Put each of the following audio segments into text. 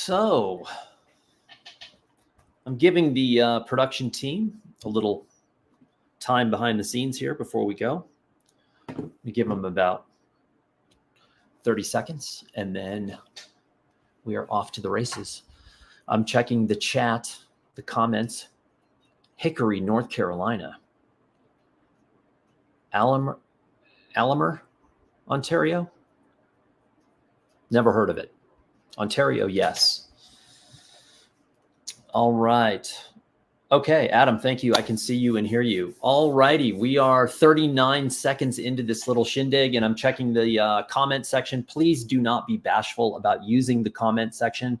So I'm giving the production team a little time behind the scenes here before we go. We give them about 30 seconds and then we are off to the races. I'm checking the chat, the comments. Hickory, North Carolina. Alamer, Ontario? Never heard of it. Ontario, yes. All right. Okay, Adam, thank you. I can see you and hear you. All righty. We are 39 seconds into this little shindig, and I'm checking the comment section. Please do not be bashful about using the comment section.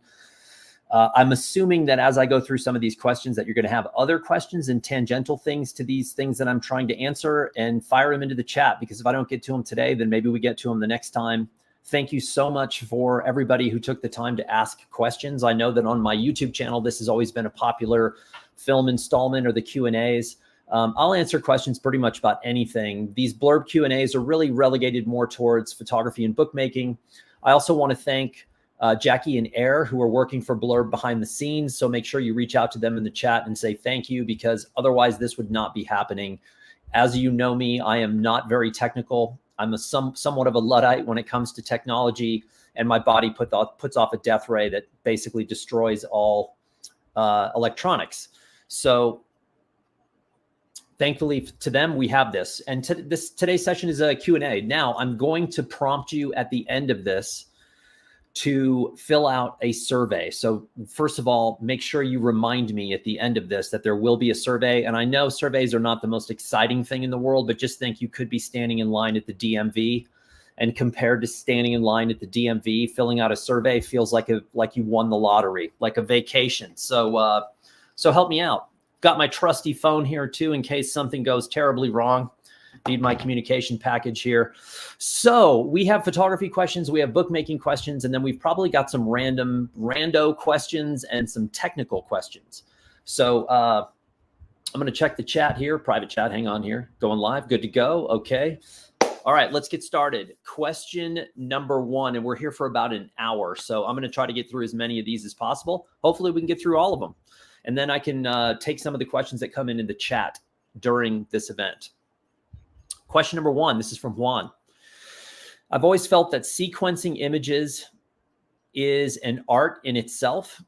I'm assuming that as I go through some of these questions that you're going to have other questions and tangential things to these things that I'm trying to answer, and fire them into the chat, because if I don't get to them today, then maybe we get to them the next time. Thank you so much for everybody who took the time to ask questions. I know that on my YouTube channel, this has always been a popular film installment, or the Q&As. I'll answer questions pretty much about anything. These Blurb Q&As are really relegated more towards photography and bookmaking. I also want to thank Jackie and Air, who are working for Blurb behind the scenes. So make sure you reach out to them in the chat and say thank you, because otherwise this would not be happening. As you know me, I am not very technical. I'm somewhat of a Luddite when it comes to technology, and my body puts off a death ray that basically destroys all electronics. So thankfully to them, we have this. And today's session is a Q&A. Now, I'm going to prompt you at the end of this to fill out a survey. So first of all, make sure you remind me at the end of this that there will be a survey. And I know surveys are not the most exciting thing in the world, but just think you could be standing in line at the DMV, and compared to standing in line at the DMV, filling out a survey feels like you won the lottery, like a vacation. So help me out. Got my trusty phone here too, in case something goes terribly wrong. Need my communication package here. So we have photography questions, we have bookmaking questions, and then we've probably got some rando questions and some technical questions. So I'm going to check the chat here, private chat. Hang on here. Going live. Good to go. Okay. All right, let's get started. Question number 1, and we're here for about an hour. So I'm going to try to get through as many of these as possible. Hopefully we can get through all of them. And then I can take some of the questions that come in the chat during this event. Question number 1, this is from Juan. I've always felt that sequencing images is an art in itself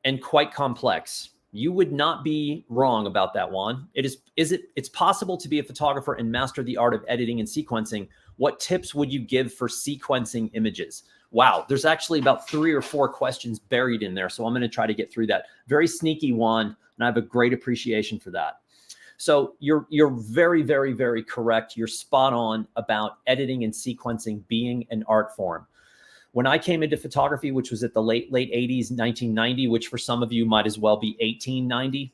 and quite complex. You would not be wrong about that, Juan. It's possible to be a photographer and master the art of editing and sequencing. What tips would you give for sequencing images? Wow, there's actually about 3 or 4 questions buried in there. So I'm going to try to get through that. Very sneaky, Juan, and I have a great appreciation for that. So you're very, very, very correct. You're spot on about editing and sequencing being an art form. When I came into photography, which was at the late 80s, 1990, which for some of you might as well be 1890,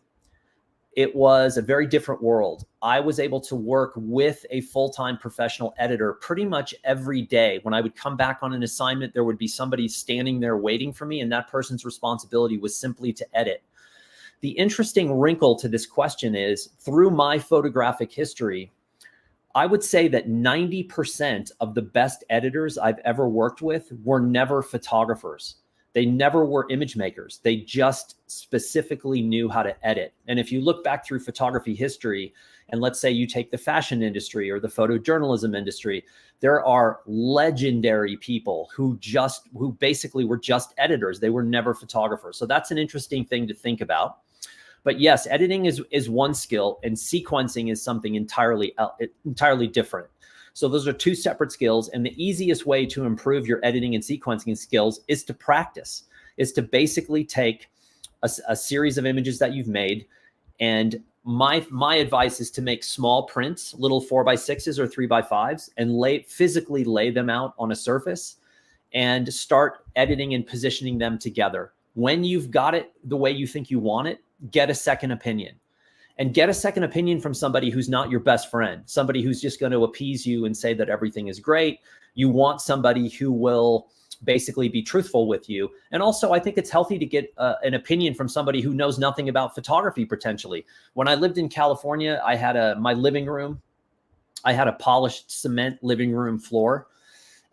it was a very different world. I was able to work with a full-time professional editor pretty much every day. When I would come back on an assignment, there would be somebody standing there waiting for me, and that person's responsibility was simply to edit. The interesting wrinkle to this question is, through my photographic history, I would say that 90% of the best editors I've ever worked with were never photographers. They never were image makers. They just specifically knew how to edit. And if you look back through photography history, and let's say you take the fashion industry or the photojournalism industry, there are legendary people who basically were just editors. They were never photographers. So that's an interesting thing to think about. But yes, editing is one skill, and sequencing is something entirely different. So those are 2 separate skills, and the easiest way to improve your editing and sequencing skills is to practice, is to basically take a series of images that you've made. And my advice is to make small prints, little 4x6s or 3x5s, and physically lay them out on a surface and start editing and positioning them together. When you've got it the way you think you want it, get a second opinion. And get a second opinion from somebody who's not your best friend, somebody who's just going to appease you and say that everything is great. You want somebody who will basically be truthful with you. And also, I think it's healthy to get an opinion from somebody who knows nothing about photography potentially. When I lived in California, I had my living room. I had a polished cement living room floor.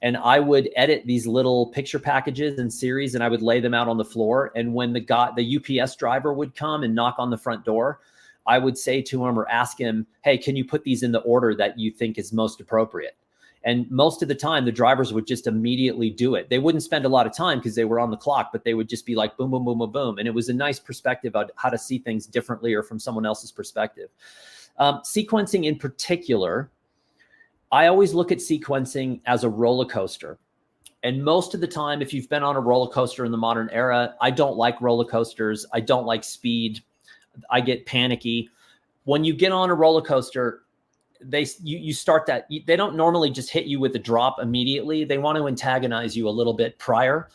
And I would edit these little picture packages and series, and I would lay them out on the floor. And when the UPS driver would come and knock on the front door, I would say to him or ask him, hey, can you put these in the order that you think is most appropriate? And most of the time, the drivers would just immediately do it. They wouldn't spend a lot of time because they were on the clock, but they would just be like, boom, boom, boom, boom, boom. And it was a nice perspective on how to see things differently or from someone else's perspective. Sequencing in particular, I always look at sequencing as a roller coaster. And most of the time, if you've been on a roller coaster in the modern era, I don't like roller coasters. I don't like speed. I get panicky. When you get on a roller coaster, you start that. They don't normally just hit you with a drop immediately. They want to antagonize you a little bit prior.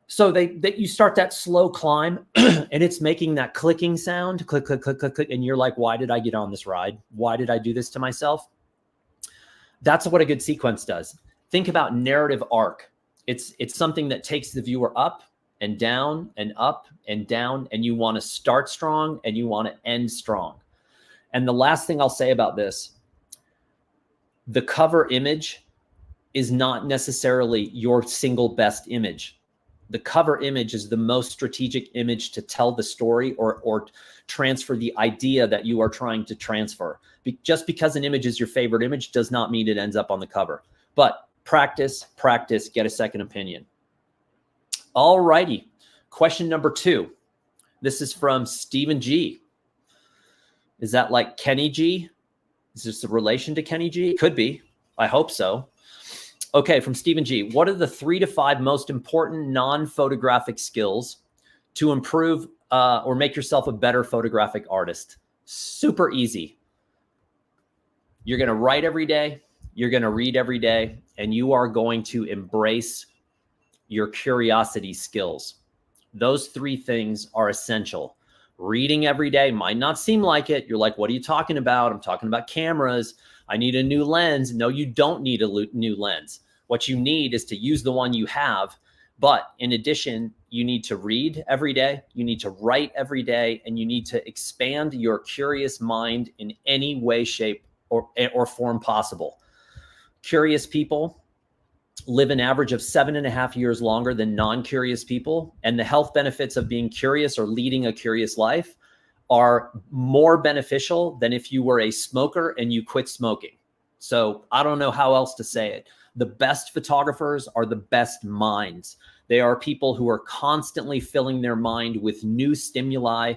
So you start that slow climb and it's making that clicking sound, click, click, click, click, click. And you're like, why did I get on this ride? Why did I do this to myself? That's what a good sequence does. Think about narrative arc. It's something that takes the viewer up and down and up and down, and you want to start strong and you want to end strong. And the last thing I'll say about this, the cover image is not necessarily your single best image. The cover image is the most strategic image to tell the story or transfer the idea that you are trying to transfer. Just because an image is your favorite image does not mean it ends up on the cover. But practice, get a second opinion. All righty. Question number 2. This is from Stephen G. Is that like Kenny G? Is this a relation to Kenny G? Could be. I hope so. Okay, from Stephen G. What are the 3 to 5 most important non-photographic skills to improve or make yourself a better photographic artist? Super easy. You're going to write every day. You're going to read every day. And you are going to embrace your curiosity skills. Those 3 things are essential. Reading every day might not seem like it. You're like, what are you talking about? I'm talking about cameras. I need a new lens. No, you don't need a new lens. What you need is to use the one you have. But in addition, you need to read every day. You need to write every day. And you need to expand your curious mind in any way, shape, or form possible. Curious people live an average of 7.5 years longer than non-curious people. And the health benefits of being curious or leading a curious life are more beneficial than if you were a smoker and you quit smoking. So I don't know how else to say it. The best photographers are the best minds. They are people who are constantly filling their mind with new stimuli,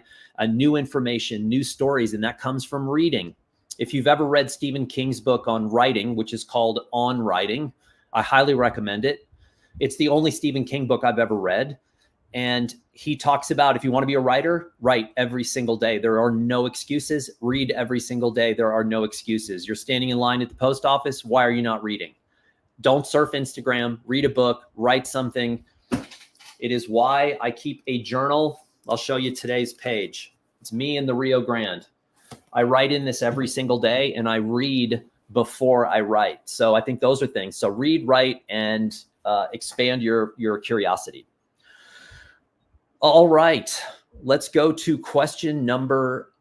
new information, new stories, and that comes from reading. If you've ever read Stephen King's book on writing, which is called On Writing, I highly recommend it. It's the only Stephen King book I've ever read. And he talks about if you want to be a writer, write every single day. There are no excuses. Read every single day. There are no excuses. You're standing in line at the post office. Why are you not reading? Don't surf Instagram. Read a book. Write something. It is why I keep a journal. I'll show you today's page. It's me in the Rio Grande. I write in this every single day and I read before I write. So I think those are things. So read, write, and expand your curiosity. All right, let's go to question number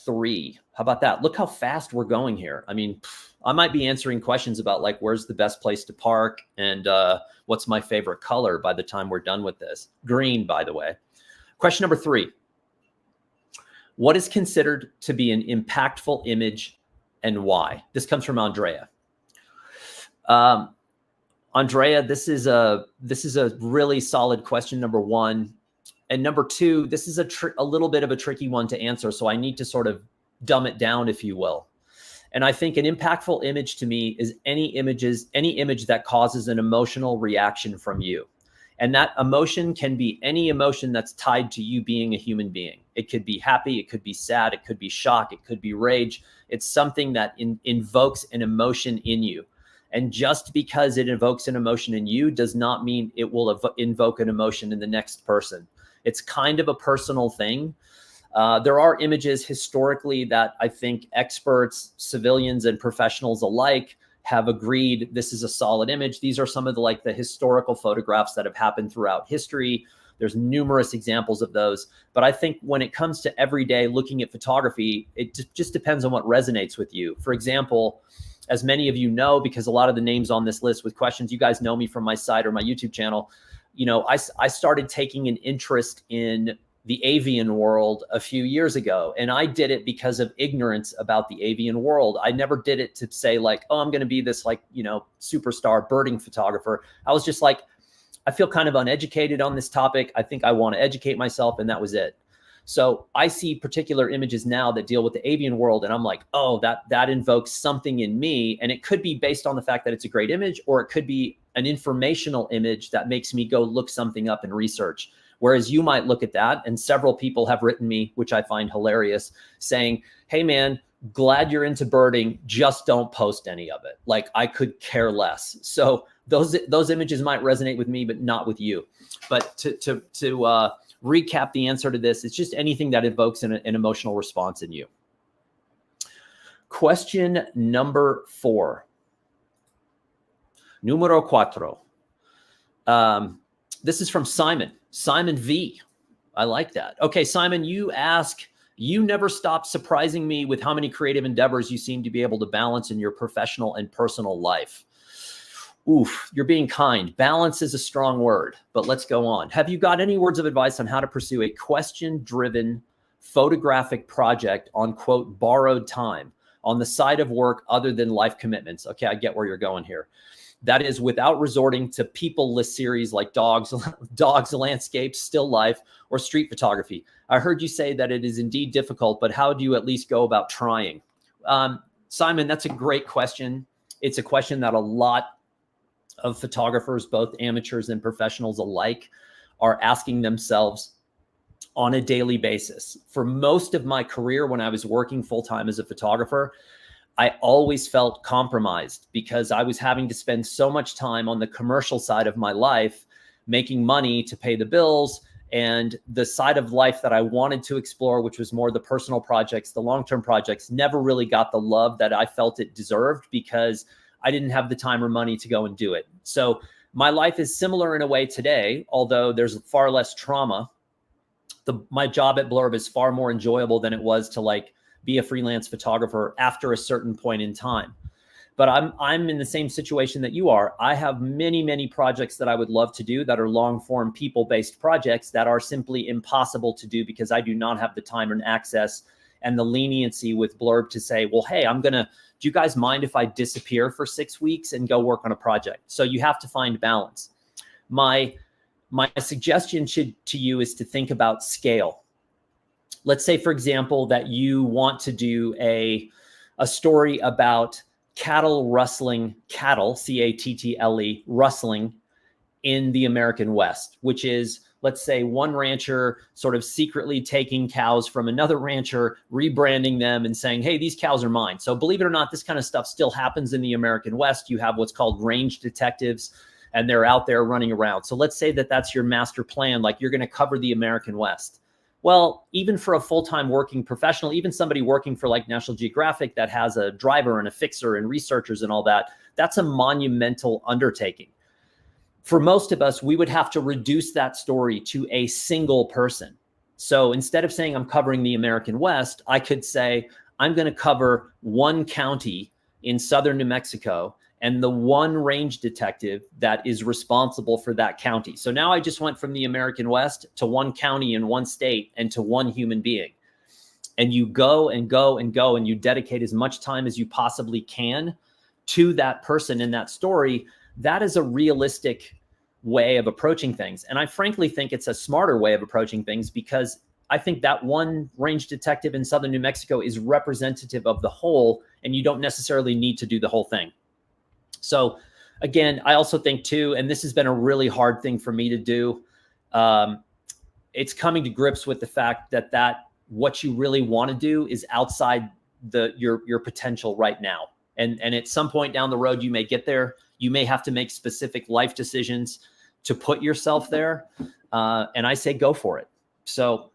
3. How about that? Look how fast we're going here. I mean, I might be answering questions about like, where's the best place to park and what's my favorite color by the time we're done with this. Green, by the way. Question number 3. What is considered to be an impactful image and why? This comes from Andrea. Andrea, this is a really solid question, number 1. And number 2, this is a little bit of a tricky one to answer. So I need to sort of dumb it down, if you will. And I think an impactful image to me is any image that causes an emotional reaction from you. And that emotion can be any emotion that's tied to you being a human being. It could be happy, it could be sad, it could be shock, it could be rage. It's something that invokes an emotion in you. And just because it invokes an emotion in you does not mean it will invoke an emotion in the next person. It's kind of a personal thing. There are images historically that I think experts, civilians, and professionals alike have agreed this is a solid image. These are some of the historical photographs that have happened throughout history. There's numerous examples of those. But I think when it comes to everyday looking at photography, it just depends on what resonates with you. For example, as many of you know, because a lot of the names on this list with questions, you guys know me from my site or my YouTube channel. You know, I started taking an interest in the avian world a few years ago. And I did it because of ignorance about the avian world. I never did it to say like, oh, I'm going to be this like, you know, superstar birding photographer. I was just like, I feel kind of uneducated on this topic. I think I want to educate myself. And that was it. So I see particular images now that deal with the avian world. And I'm like, oh, that invokes something in me. And it could be based on the fact that it's a great image, or it could be an informational image that makes me go look something up and research. Whereas you might look at that, and several people have written me, which I find hilarious, saying, hey man, glad you're into birding, just don't post any of it. Like I could care less. So those images might resonate with me, but not with you. But to recap the answer to this, it's just anything that evokes an emotional response in you. Question number 4. Numero 4. This is from Simon. Simon V. I like that. Okay, Simon, you ask, you never stop surprising me with how many creative endeavors you seem to be able to balance in your professional and personal life. Oof, you're being kind. Balance is a strong word, but let's go on. Have you got any words of advice on how to pursue a question-driven photographic project on, quote, borrowed time on the side of work other than life commitments? Okay, I get where you're going here. That is without resorting to people-less series like dogs, landscapes, still life, or street photography. I heard you say that it is indeed difficult, but how do you at least go about trying? Simon, that's a great question. It's a question that a lot of photographers, both amateurs and professionals alike, are asking themselves on a daily basis. For most of my career, when I was working full-time as a photographer, I always felt compromised because I was having to spend so much time on the commercial side of my life, making money to pay the bills, and the side of life that I wanted to explore, which was more the personal projects, the long-term projects, never really got the love that I felt it deserved because I didn't have the time or money to go and do it. So my life is similar in a way today, although there's far less trauma. My job at Blurb is far more enjoyable than it was to like be a freelance photographer after a certain point in time. But I'm in the same situation that you are. I have many projects that I would love to do that are long form people-based projects that are simply impossible to do because I do not have the time and access and the leniency with Blurb to say, well, hey, do you guys mind if I disappear for 6 weeks and go work on a project? So you have to find balance. My suggestion to you is to think about scale. Let's say, for example, that you want to do a story about cattle rustling, C-A-T-T-L-E, rustling in the American West, which is, let's say, one rancher sort of secretly taking cows from another rancher, rebranding them and saying, hey, these cows are mine. So believe it or not, this kind of stuff still happens in the American West. You have what's called range detectives, and they're out there running around. So let's say that that's your master plan, like you're going to cover the American West. Well, even for a full-time working professional, even somebody working for like National Geographic that has a driver and a fixer and researchers and all that, that's a monumental undertaking. For most of us, we would have to reduce that story to a single person. So instead of saying I'm covering the American West, I could say I'm going to cover one county in southern New Mexico and the one range detective that is responsible for that county. So now I just went from the American West to one county in one state and to one human being. And you go and go and go, and you dedicate as much time as you possibly can to that person in that story. That is a realistic way of approaching things. And I frankly think it's a smarter way of approaching things because I think that one range detective in southern New Mexico is representative of the whole, and you don't necessarily need to do the whole thing. So again, I also think too, and this has been a really hard thing for me to do, it's coming to grips with the fact that what you really want to do is outside your potential right now. And at some point down the road, you may get there. You may have to make specific life decisions to put yourself there. And I say, go for it. So,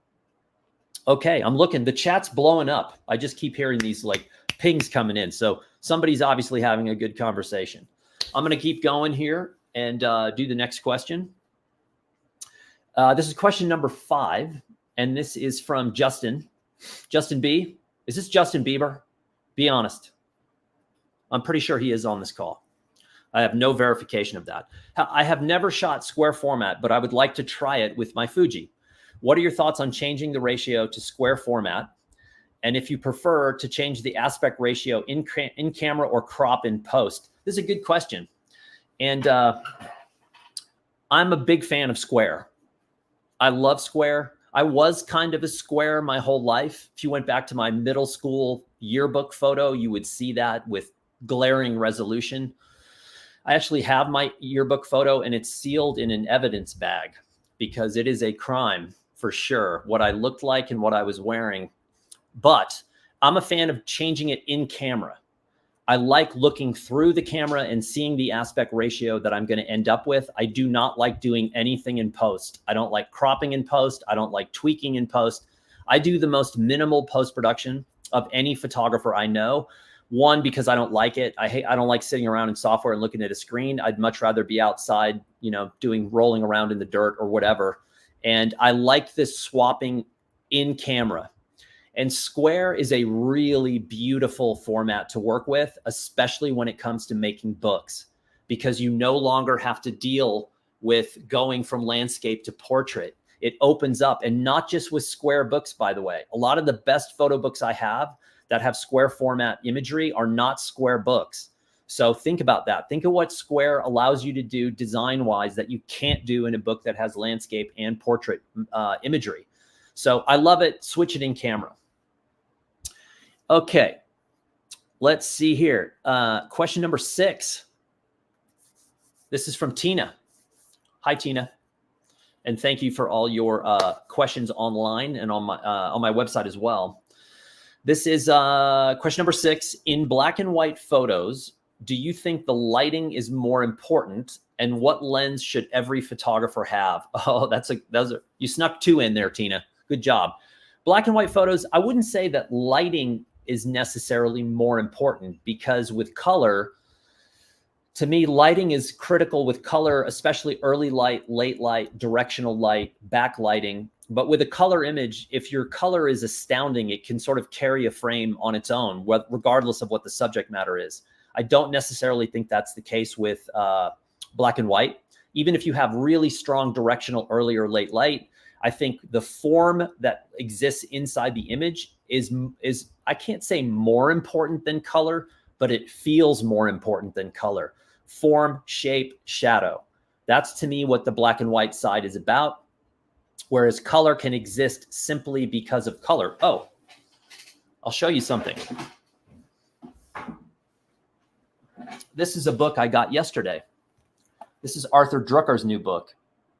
okay, I'm looking, the chat's blowing up. I just keep hearing these like pings coming in. So somebody's obviously having a good conversation. I'm going to keep going here and do the next question. This is question number 5. And this is from Justin. Justin B. Is this Justin Bieber? Be honest. I'm pretty sure he is on this call. I have no verification of that. I have never shot square format, but I would like to try it with my Fuji. What are your thoughts on changing the ratio to square format? And if you prefer to change the aspect ratio in camera or crop in post? This is a good question. And I'm a big fan of square. I love square. I was kind of a square my whole life. If you went back to my middle school yearbook photo, you would see that with glaring resolution. I actually have my yearbook photo and it's sealed in an evidence bag because it is a crime for sure, what I looked like and what I was wearing. But I'm a fan of changing it in camera. I like looking through the camera and seeing the aspect ratio that I'm going to end up with. I do not like doing anything in post. I don't like cropping in post. I don't like tweaking in post. I do the most minimal post-production of any photographer I know. One, because I don't like it. I don't like sitting around in software and looking at a screen. I'd much rather be outside, rolling around in the dirt or whatever. And I like this swapping in camera. And square is a really beautiful format to work with, especially when it comes to making books, because you no longer have to deal with going from landscape to portrait. It opens up, and not just with square books, by the way. A lot of the best photo books I have that have square format imagery are not square books. So think about that. Think of what square allows you to do design-wise that you can't do in a book that has landscape and portrait imagery. So I love it. Switch it in camera. Okay, let's see here. Question number 6. This is from Tina. Hi, Tina. And thank you for all your questions online and on my website as well. This is question number 6. In black and white photos, do you think the lighting is more important? And what lens should every photographer have? Oh, you snuck 2 in there, Tina. Good job. Black and white photos, I wouldn't say that lighting is necessarily more important, because with color, to me, lighting is critical with color, especially early light, late light, directional light, backlighting. But with a color image, if your color is astounding, it can sort of carry a frame on its own, regardless of what the subject matter is. I don't necessarily think that's the case with black and white. Even if you have really strong directional early or late light, I think the form that exists inside the image is I can't say more important than color, but it feels more important than color. Form, shape, shadow. That's to me what the black and white side is about. Whereas color can exist simply because of color. Oh, I'll show you something. This is a book I got yesterday. This is Arthur Drucker's new book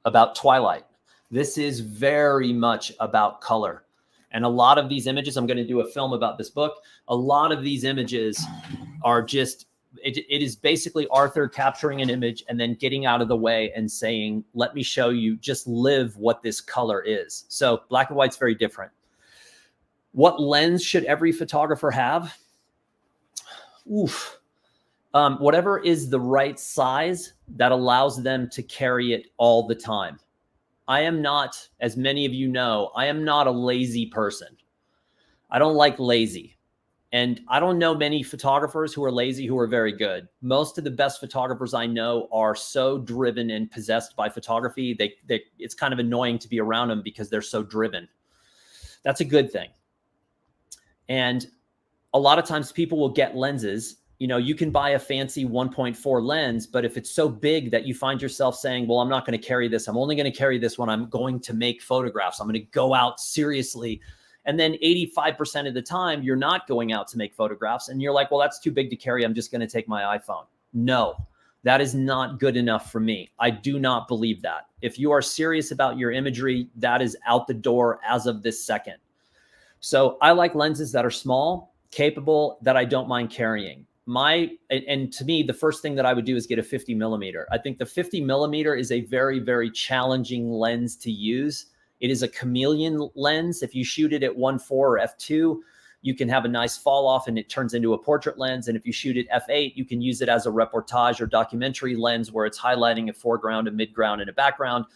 about twilight. This is very much about color. And a lot of these images, I'm going to do a film about this book. A lot of these images are just, it is basically Arthur capturing an image and then getting out of the way and saying, let me show you, just live what this color is. So black and white's very different. What lens should every photographer have? Whatever is the right size that allows them to carry it all the time. I am not, as many of you know, I am not a lazy person. I don't like lazy. And I don't know many photographers who are lazy who are very good. Most of the best photographers I know are so driven and possessed by photography. It's kind of annoying to be around them because they're so driven. That's a good thing. And a lot of times people will get lenses. You can buy a fancy 1.4 lens, but if it's so big that you find yourself saying, well, I'm not going to carry this. I'm only going to carry this when I'm going to make photographs. I'm going to go out seriously. And then 85% of the time, you're not going out to make photographs. And you're like, well, that's too big to carry. I'm just going to take my iPhone. No, that is not good enough for me. I do not believe that. If you are serious about your imagery, that is out the door as of this second. So I like lenses that are small, capable, that I don't mind carrying. And to me, the first thing that I would do is get a 50 millimeter. I think the 50 millimeter is a very, very challenging lens to use. It is a chameleon lens. If you shoot it at 1.4 or f2, you can have a nice fall off and it turns into a portrait lens. And if you shoot at f8, you can use it as a reportage or documentary lens where it's highlighting a foreground, a midground, and a background.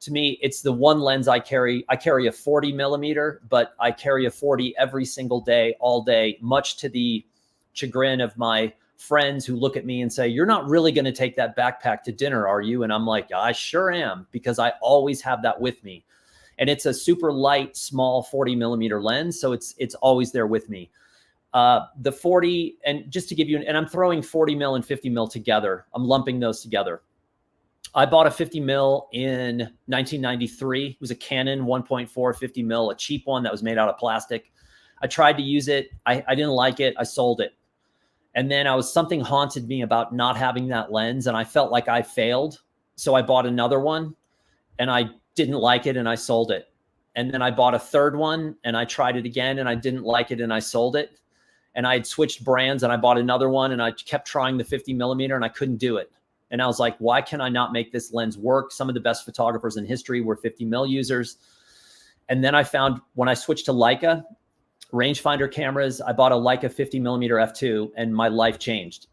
To me, it's the one lens I carry. I carry a 40 millimeter, but I carry a 40 every single day, all day, much to the chagrin of my friends who look at me and say, "You're not really going to take that backpack to dinner, are you?" And I'm like, "I sure am," because I always have that with me. And it's a super light, small 40 millimeter lens. So it's always there with me. The 40, and just to give you, and I'm throwing 40 mil and 50 mil together. I'm lumping those together. I bought a 50 mil in 1993. It was a Canon 1.4 50 mil, a cheap one that was made out of plastic. I tried to use it. I didn't like it. I sold it. And then something haunted me about not having that lens, and I felt like I failed. So I bought another one, and I didn't like it, and I sold it. And then I bought a third one, and I tried it again, and I didn't like it, and I sold it. And I had switched brands, and I bought another one, and I kept trying the 50 millimeter, and I couldn't do it. And I was like, why can I not make this lens work? Some of the best photographers in history were 50 mil users. And then I found, when I switched to Leica rangefinder cameras, I bought a Leica 50 millimeter f2, and my life changed.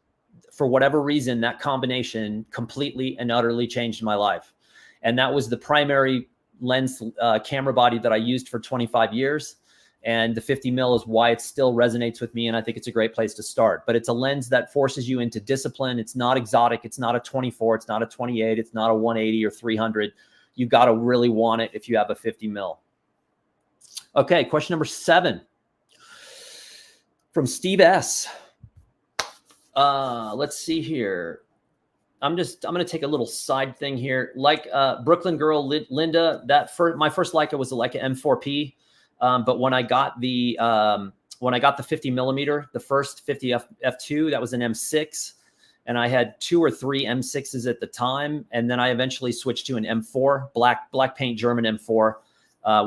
For whatever reason, that combination completely and utterly changed my life. And that was the primary lens camera body that I used for 25 years. And the 50 mil is why it still resonates with me. And I think it's a great place to start. But it's a lens that forces you into discipline. It's not exotic. It's not a 24. It's not a 28. It's not a 180 or 300. You got to really want it if you have a 50 mil. Okay, question number 7 from Steve S. Let's see here. I'm going to take a little side thing here. Like Brooklyn girl Linda, my first Leica was a Leica M4P. But when I got the 50 millimeter, the first 50 f2, that was an M6, and I had 2 or 3 M6s at the time. And then I eventually switched to an M4, black paint German M4,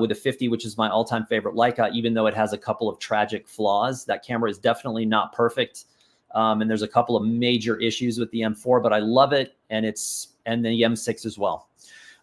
with a 50, which is my all-time favorite Leica, even though it has a couple of tragic flaws. That camera is definitely not perfect. And there's a couple of major issues with the M4, but I love it. And the M6 as well.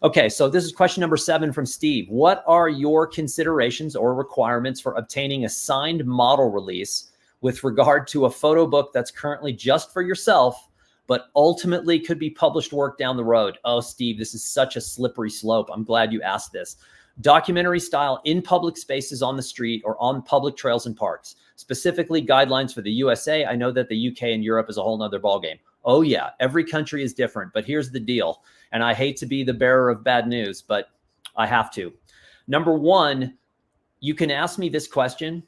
Okay, so this is question number 7 from Steve. What are your considerations or requirements for obtaining a signed model release with regard to a photo book that's currently just for yourself, but ultimately could be published work down the road? Oh, Steve, this is such a slippery slope. I'm glad you asked this. Documentary style in public spaces on the street or on public trails and parks, specifically guidelines for the USA. I know that the UK and Europe is a whole nother ballgame. Oh yeah, every country is different, but here's the deal. And I hate to be the bearer of bad news, but I have to. Number 1, you can ask me this question,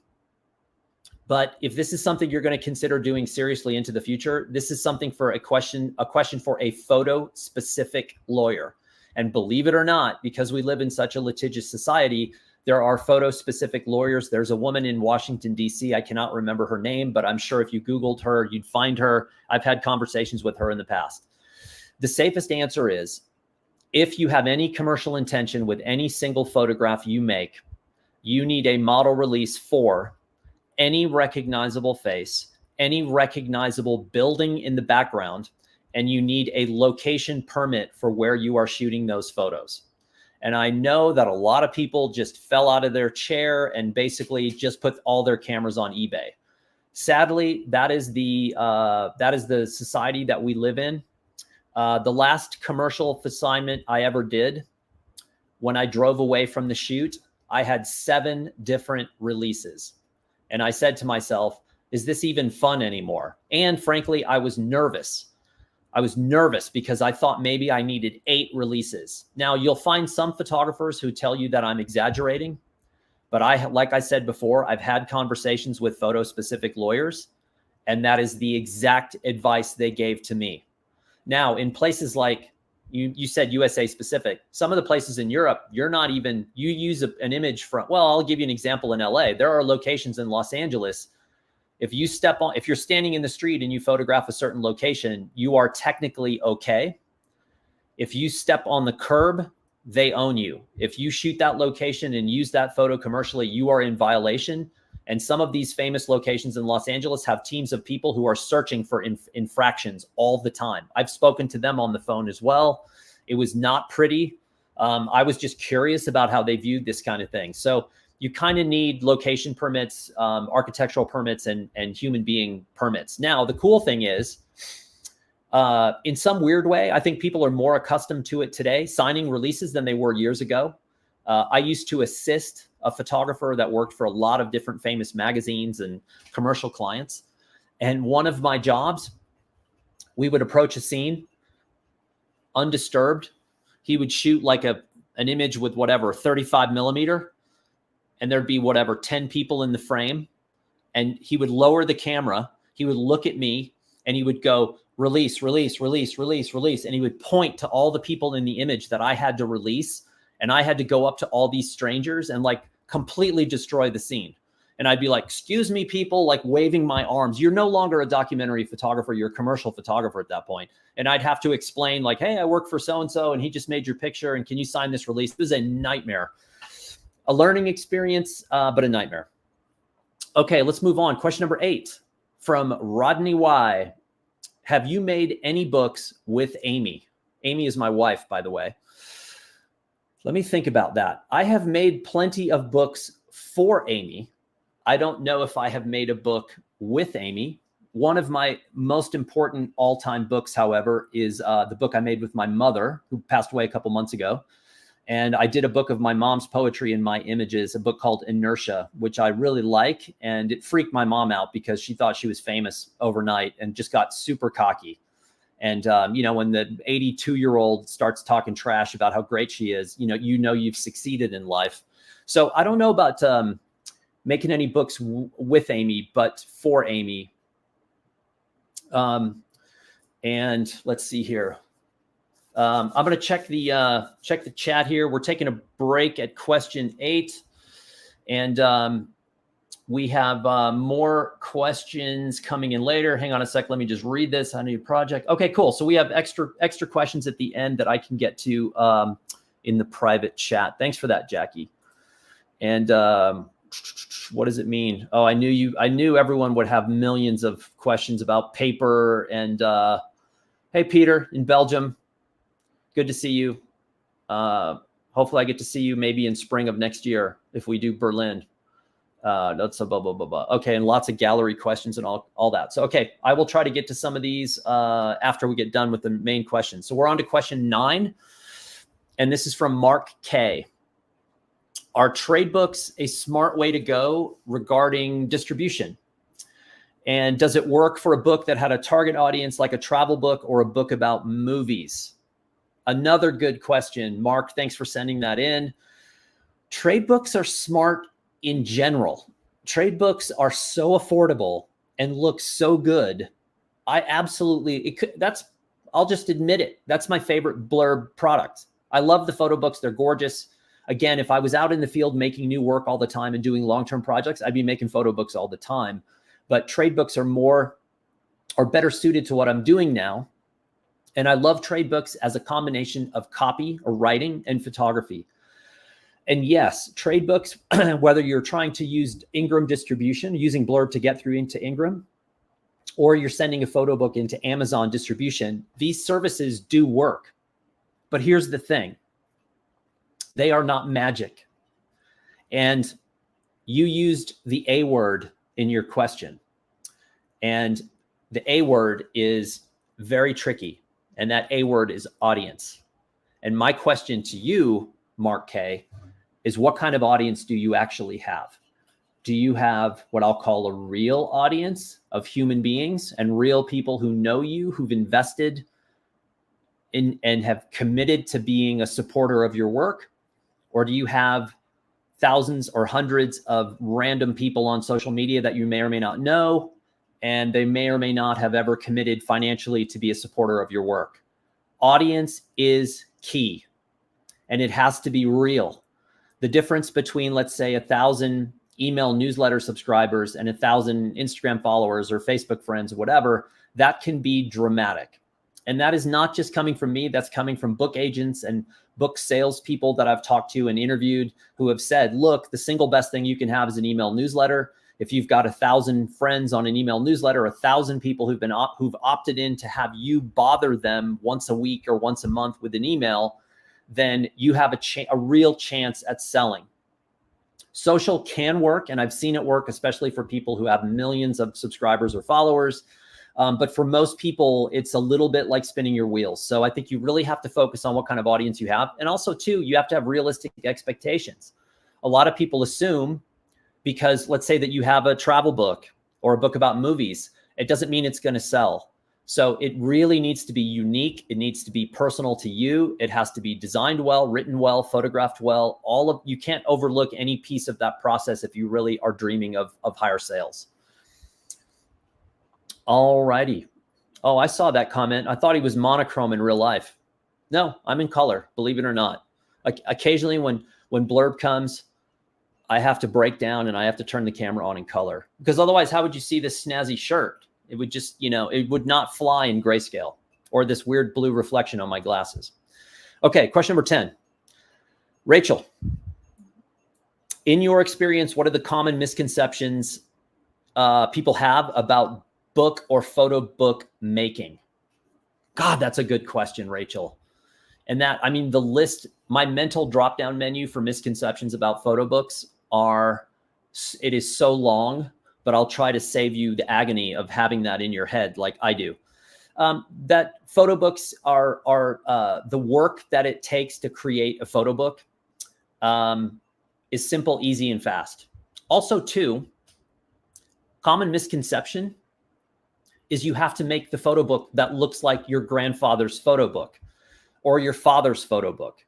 but if this is something you're going to consider doing seriously into the future, this is something for a question for a photo specific lawyer. And believe it or not, because we live in such a litigious society, there are photo specific lawyers. There's a woman in Washington, D.C. I cannot remember her name, but I'm sure if you Googled her, you'd find her. I've had conversations with her in the past. The safest answer is, if you have any commercial intention with any single photograph you make, you need a model release for any recognizable face, any recognizable building in the background, and you need a location permit for where you are shooting those photos. And I know that a lot of people just fell out of their chair and basically just put all their cameras on eBay. Sadly, that is the society that we live in. The last commercial assignment I ever did, when I drove away from the shoot, I had 7 different releases. And I said to myself, is this even fun anymore? And frankly, I was nervous. I was nervous because I thought maybe I needed 8 releases. Now, you'll find some photographers who tell you that I'm exaggerating, but like I said before, I've had conversations with photo-specific lawyers, and that is the exact advice they gave to me. Now, in places like, you said USA specific, some of the places in Europe, you use an image from, well, I'll give you an example in LA. There are locations in Los Angeles. If you're standing in the street and you photograph a certain location, you are technically okay. If you step on the curb, they own you. If you shoot that location and use that photo commercially, you are in violation. And some of these famous locations in Los Angeles have teams of people who are searching for infractions all the time. I've spoken to them on the phone as well. It was not pretty. I was just curious about how they viewed this kind of thing. So you kind of need location permits, architectural permits, and human being permits. Now, the cool thing is, in some weird way, I think people are more accustomed to it today, signing releases, than they were years ago. I used to assist a photographer that worked for a lot of different famous magazines and commercial clients. And one of my jobs we would approach a scene undisturbed. He would shoot like an image with whatever, 35 millimeter, and there'd be whatever, 10 people in the frame. And he would lower the camera. He would look at me and he would go, release, release, release, release, release. And he would point to all the people in the image that I had to release. And I had to go up to all these strangers and like completely destroy the scene. And I'd be like, excuse me, people, like waving my arms. You're no longer a documentary photographer. You're a commercial photographer at that point. And I'd have to explain like, hey, I work for so-and-so and he just made your picture. And can you sign this release? It was a nightmare, a learning experience, but a nightmare. Okay, let's move on. Question number 8 from Rodney Y. Have you made any books with Amy? Amy is my wife, by the way. Let me think about that. I have made plenty of books for Amy. I don't know if I have made a book with Amy. One of my most important all-time books, however, is the book I made with my mother, who passed away a couple months ago. And I did a book of my mom's poetry and my images, a book called Inertia, which I really like. And it freaked my mom out because she thought she was famous overnight and just got super cocky. And, you know, when the 82-year-old starts talking trash about how great she is, you know, you've succeeded in life. So I don't know about making any books with Amy, but for Amy. And let's see here. I'm going to check the chat here. We're taking a break at question 8. And we have more questions coming in later. Hang on a sec. Let me just read this. I need a project. Okay, cool. So we have extra questions at the end that I can get to in the private chat. Thanks for that, Jackie. And what does it mean? Oh, I knew everyone would have millions of questions about paper. And hey, Peter in Belgium. Good to see you. Hopefully I get to see you maybe in spring of next year if we do Berlin. That's a blah, blah, blah, blah. Okay, and lots of gallery questions and all that. So, okay, I will try to get to some of these after we get done with the main questions. So we're on to question 9, and this is from Mark K. Are trade books a smart way to go regarding distribution? And does it work for a book that had a target audience like a travel book or a book about movies? Another good question. Mark, thanks for sending that in. Trade books are smart in general. Trade books are so affordable and look so good. I'll just admit it. That's my favorite Blurb product. I love the photo books. They're gorgeous. Again, if I was out in the field making new work all the time and doing long-term projects, I'd be making photo books all the time. But trade books are better suited to what I'm doing now. And I love trade books as a combination of copy or writing and photography. And yes, trade books, whether you're trying to use Ingram distribution, using Blurb to get through into Ingram, or you're sending a photo book into Amazon distribution, these services do work. But here's the thing. They are not magic. And you used the A word in your question. And the A word is very tricky. And that A word is audience. And my question to you, Mark K, is what kind of audience do you actually have? Do you have what I'll call a real audience of human beings and real people who know you, who've invested in and have committed to being a supporter of your work? Or do you have thousands or hundreds of random people on social media that you may or may not know, and they may or may not have ever committed financially to be a supporter of your work? Audience is key, and it has to be real. The difference between, let's say, 1,000 email newsletter subscribers and 1,000 Instagram followers or Facebook friends or whatever, that can be dramatic. And that is not just coming from me. That's coming from book agents and book salespeople that I've talked to and interviewed who have said, look, the single best thing you can have is an email newsletter. If you've got 1,000 friends on an email newsletter, 1,000 people who've opted in to have you bother them once a week or once a month with an email, then you have a real chance at selling. Social can work, and I've seen it work, especially for people who have millions of subscribers or followers. But for most people, it's a little bit like spinning your wheels. So I think you really have to focus on what kind of audience you have. And also, too, you have to have realistic expectations. A lot of people assume because let's say that you have a travel book or a book about movies, it doesn't mean it's going to sell. So it really needs to be unique. It needs to be personal to you. It has to be designed well, written well, photographed well. You can't overlook any piece of that process if you really are dreaming of higher sales. All righty. Oh, I saw that comment. I thought he was monochrome in real life. No, I'm in color, believe it or not. Occasionally when Blurb comes, I have to break down and I have to turn the camera on in color, because otherwise, how would you see this snazzy shirt? It would just, it would not fly in grayscale, or this weird blue reflection on my glasses. Okay, question number 10. Rachel, in your experience, what are the common misconceptions people have about book or photo book making? God, that's a good question, Rachel. And that, I mean, the list, my mental drop-down menu for misconceptions about photo books it is so long, but I'll try to save you the agony of having that in your head like I do. That photo books are the work that it takes to create a photo book is simple, easy, and fast. Also, too, common misconception is you have to make the photo book that looks like your grandfather's photo book or your father's photo book.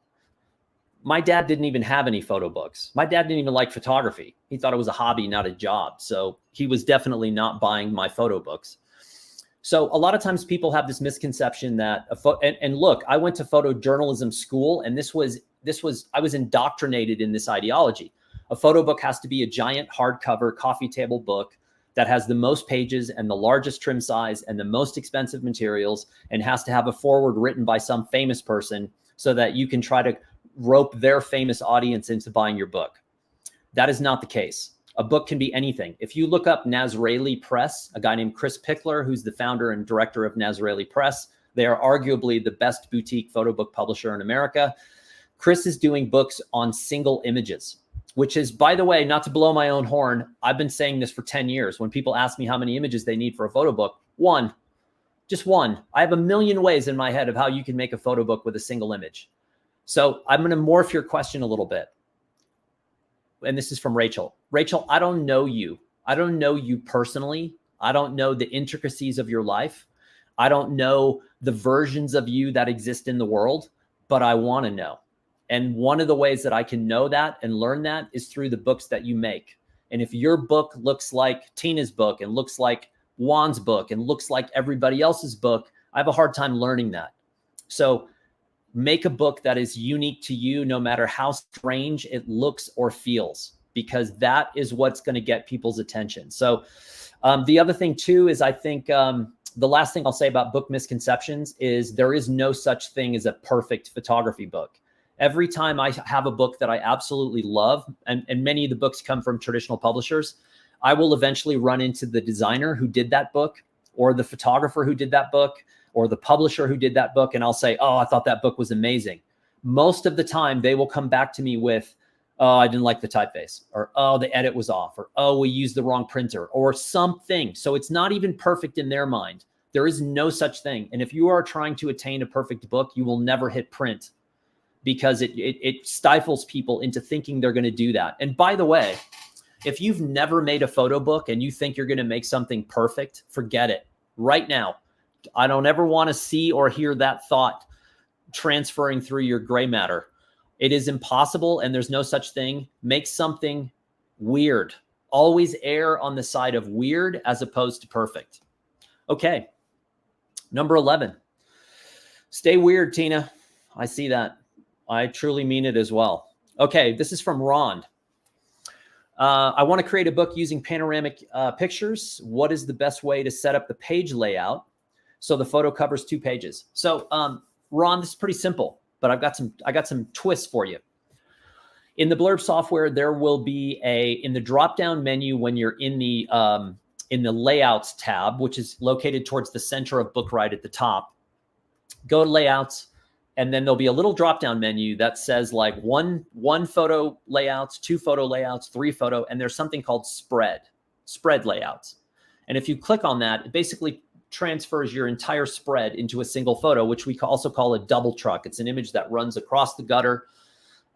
My dad didn't even have any photo books. My dad didn't even like photography. He thought it was a hobby, not a job. So he was definitely not buying my photo books. So a lot of times people have this misconception that and look, I went to photojournalism school, and I was indoctrinated in this ideology. A photo book has to be a giant hardcover coffee table book that has the most pages and the largest trim size and the most expensive materials, and has to have a foreword written by some famous person so that you can try to rope their famous audience into buying your book. That is not the case. A book can be anything. If you look up Nazraeli Press, a guy named Chris Pickler, who's the founder and director of Nazraeli Press, they are arguably the best boutique photo book publisher in America. Chris is doing books on single images, which is, by the way, not to blow my own horn, I've been saying this for 10 years. When people ask me how many images they need for a photo book, one, just one. I have a million ways in my head of how you can make a photo book with a single image. So I'm going to morph your question a little bit. And this is from Rachel. Rachel, I don't know you. I don't know you personally. I don't know the intricacies of your life. I don't know the versions of you that exist in the world, but I want to know. And one of the ways that I can know that and learn that is through the books that you make. And if your book looks like Tina's book and looks like Juan's book and looks like everybody else's book, I have a hard time learning that. So make a book that is unique to you, no matter how strange it looks or feels, because that is what's going to get people's attention. So the other thing too is, I think the last thing I'll say about book misconceptions is there is no such thing as a perfect photography book. Every time I have a book that I absolutely love, and many of the books come from traditional publishers, I will eventually run into the designer who did that book, or the photographer who did that book, or the publisher who did that book, and I'll say, oh, I thought that book was amazing. Most of the time, they will come back to me with, oh, I didn't like the typeface, or oh, the edit was off, or oh, we used the wrong printer, or something. So it's not even perfect in their mind. There is no such thing. And if you are trying to attain a perfect book, you will never hit print, because it stifles people into thinking they're going to do that. And by the way, if you've never made a photo book and you think you're going to make something perfect, forget it right now. I don't ever want to see or hear that thought transferring through your gray matter. It is impossible, and there's no such thing. Make something weird. Always err on the side of weird as opposed to perfect. Okay. Number 11. Stay weird, Tina. I see that. I truly mean it as well. Okay, this is from Ron. I want to create a book using panoramic pictures. What is the best way to set up the page layout so the photo covers 2 pages? So, Ron, this is pretty simple, but I got some twists for you. In the Blurb software, there will be in the drop-down menu when you're in the Layouts tab, which is located towards the center of Book right at the top. Go to Layouts, and then there'll be a little drop-down menu that says like one photo layouts, 2 photo layouts, 3 photo, and there's something called spread layouts. And if you click on that, it basically transfers your entire spread into a single photo, which we also call a double truck. It's an image that runs across the gutter.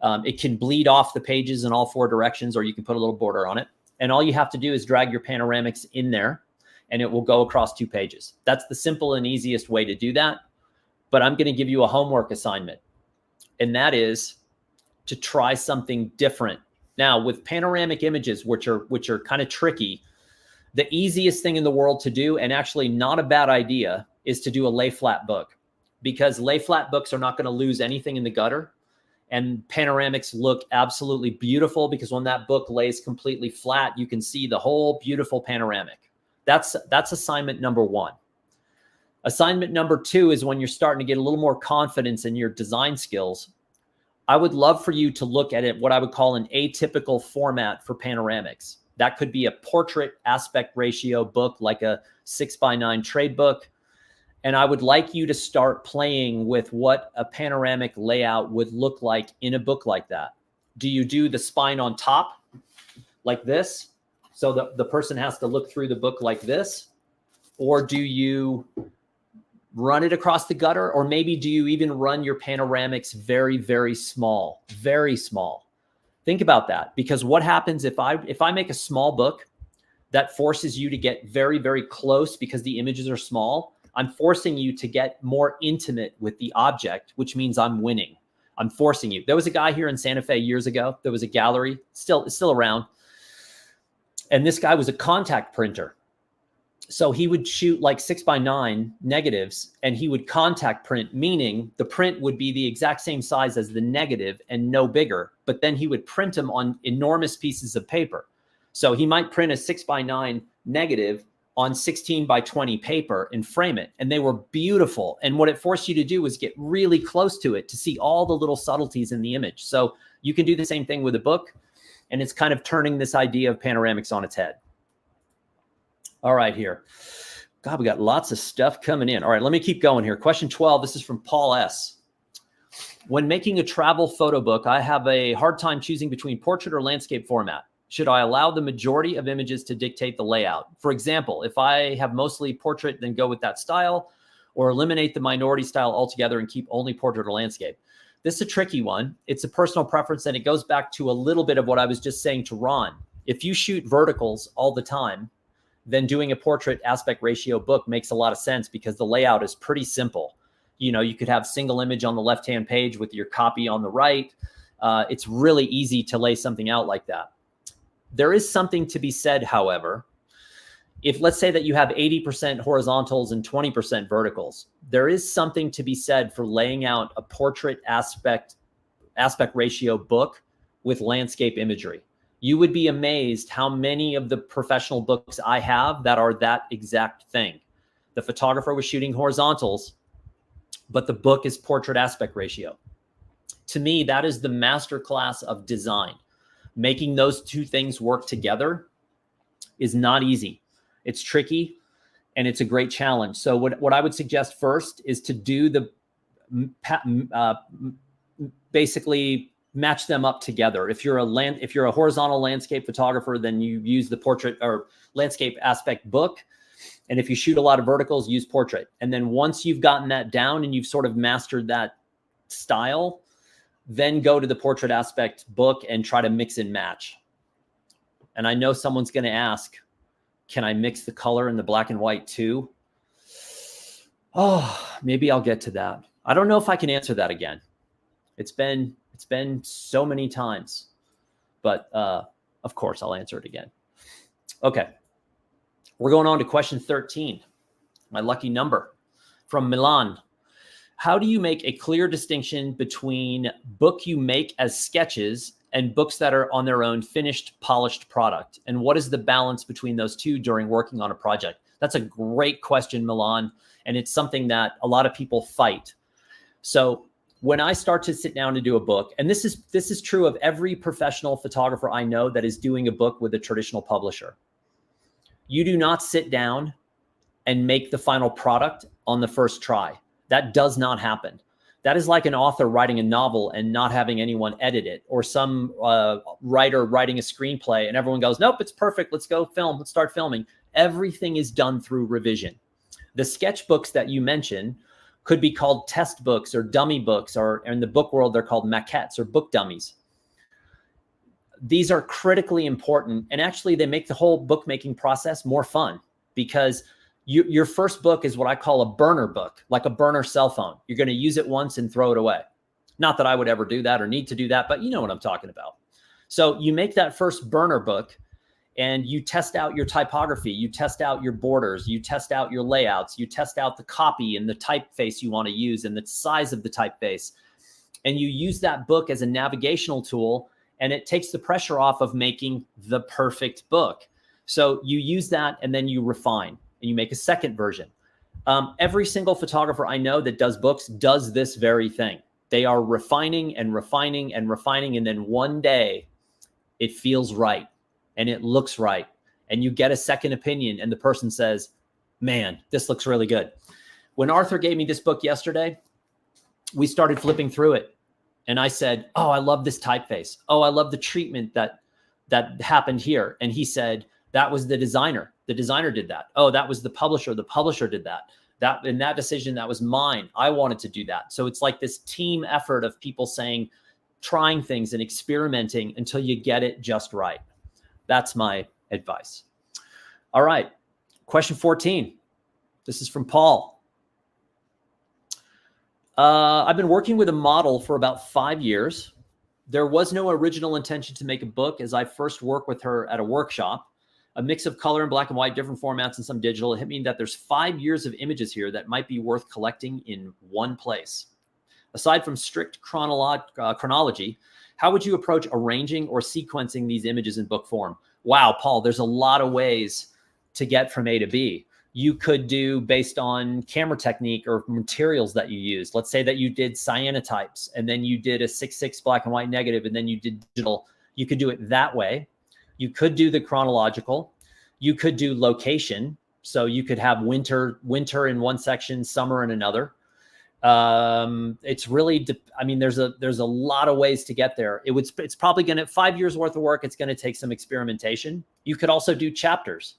It can bleed off the pages in all 4 directions, or you can put a little border on it. And all you have to do is drag your panoramics in there. and it will go across 2 pages. That's the simple and easiest way to do that. But I'm going to give you a homework assignment, and that is to try something different. Now, with panoramic images, which are kind of tricky, the easiest thing in the world to do, and actually not a bad idea, is to do a lay flat book, because lay flat books are not going to lose anything in the gutter. And panoramics look absolutely beautiful, because when that book lays completely flat, you can see the whole beautiful panoramic. That's assignment number 1. Assignment number 2 is when you're starting to get a little more confidence in your design skills. I would love for you to look at it, what I would call an atypical format for panoramics. That could be a portrait aspect ratio book, like a 6x9 trade book. And I would like you to start playing with what a panoramic layout would look like in a book like that. Do you do the spine on top like this, so the person has to look through the book like this? Or do you run it across the gutter? Or maybe do you even run your panoramics very, very small, very small? Think about that, because what happens if I make a small book that forces you to get very, very close because the images are small? I'm forcing you to get more intimate with the object, which means I'm winning. I'm forcing you. There was a guy here in Santa Fe years ago. There was a gallery, still around. And this guy was a contact printer. So he would shoot like 6x9 negatives, and he would contact print, meaning the print would be the exact same size as the negative and no bigger, but then he would print them on enormous pieces of paper. So he might print a 6x9 negative on 16x20 paper and frame it. And they were beautiful. And what it forced you to do was get really close to it to see all the little subtleties in the image. So you can do the same thing with a book, and it's kind of turning this idea of panoramics on its head. All right, here. God, we got lots of stuff coming in. All right, let me keep going here. Question 12, this is from Paul S. When making a travel photo book, I have a hard time choosing between portrait or landscape format. Should I allow the majority of images to dictate the layout? For example, if I have mostly portrait, then go with that style, or eliminate the minority style altogether and keep only portrait or landscape. This is a tricky one. It's a personal preference, and it goes back to a little bit of what I was just saying to Ron. If you shoot verticals all the time, then doing a portrait aspect ratio book makes a lot of sense, because the layout is pretty simple. You know, you could have single image on the left-hand page with your copy on the right. It's really easy to lay something out like that. There is something to be said, however, if let's say that you have 80% horizontals and 20% verticals, there is something to be said for laying out a portrait aspect ratio book with landscape imagery. You would be amazed how many of the professional books I have that are that exact thing. The photographer was shooting horizontals, but the book is portrait aspect ratio. To me, that is the masterclass of design. Making those two things work together is not easy. It's tricky, and it's a great challenge. So what I would suggest first is to do the basically match them up together. If you're a horizontal landscape photographer, then you use the portrait or landscape aspect book. And if you shoot a lot of verticals, use portrait. And then once you've gotten that down and you've sort of mastered that style, then go to the portrait aspect book and try to mix and match. And I know someone's going to ask, can I mix the color and the black and white too? Oh, maybe I'll get to that. I don't know if I can answer that again. It's been so many times, but of course I'll answer it again. Okay. We're going on to question 13, my lucky number, from Milan. How do you make a clear distinction between book you make as sketches and books that are on their own finished, polished product? And what is the balance between those two during working on a project? That's a great question, Milan. And it's something that a lot of people fight. So when I start to sit down to do a book, and this is true of every professional photographer I know that is doing a book with a traditional publisher, you do not sit down and make the final product on the first try. That does not happen. That is like an author writing a novel and not having anyone edit it, or some writer writing a screenplay and everyone goes, nope, it's perfect. Let's go film. Let's start filming. Everything is done through revision. The sketchbooks that you mentioned could be called test books or dummy books, or in the book world, they're called maquettes or book dummies. These are critically important, and actually they make the whole bookmaking process more fun. because your first book is what I call a burner book, like a burner cell phone. You're going to use it once and throw it away. Not that I would ever do that or need to do that, but you know what I'm talking about. So you make that first burner book and you test out your typography, you test out your borders, you test out your layouts, you test out the copy and the typeface you want to use and the size of the typeface. And you use that book as a navigational tool, and it takes the pressure off of making the perfect book. So you use that and then you refine and you make a second version. Every single photographer I know that does books does this very thing. They are refining and refining and refining. And then one day it feels right and it looks right. And you get a second opinion and the person says, man, this looks really good. When Arthur gave me this book yesterday, we started flipping through it. And I said, oh, I love this typeface. Oh, I love the treatment that happened here. And he said, that was the designer. The designer did that. Oh, that was the publisher. The publisher did that. That in that decision, that was mine. I wanted to do that. So it's like this team effort of people saying, trying things and experimenting until you get it just right. That's my advice. All right. Question 14. This is from Paul. I've been working with a model for about 5 years. There was no original intention to make a book as I first worked with her at a workshop. A mix of color and black and white, different formats and some digital. It hit me that there's 5 years of images here that might be worth collecting in one place. Aside from strict chronology, how would you approach arranging or sequencing these images in book form? Wow, Paul, there's a lot of ways to get from A to B. You could do based on camera technique or materials that you use. Let's say that you did cyanotypes and then you did a 6:6 black and white negative and then you did digital. You could do it that way. You could do the chronological. You could do location. So you could have winter in one section, summer in another. It's really, I mean, there's a lot of ways to get there. It's probably going to 5 years worth of work. It's going to take some experimentation. You could also do chapters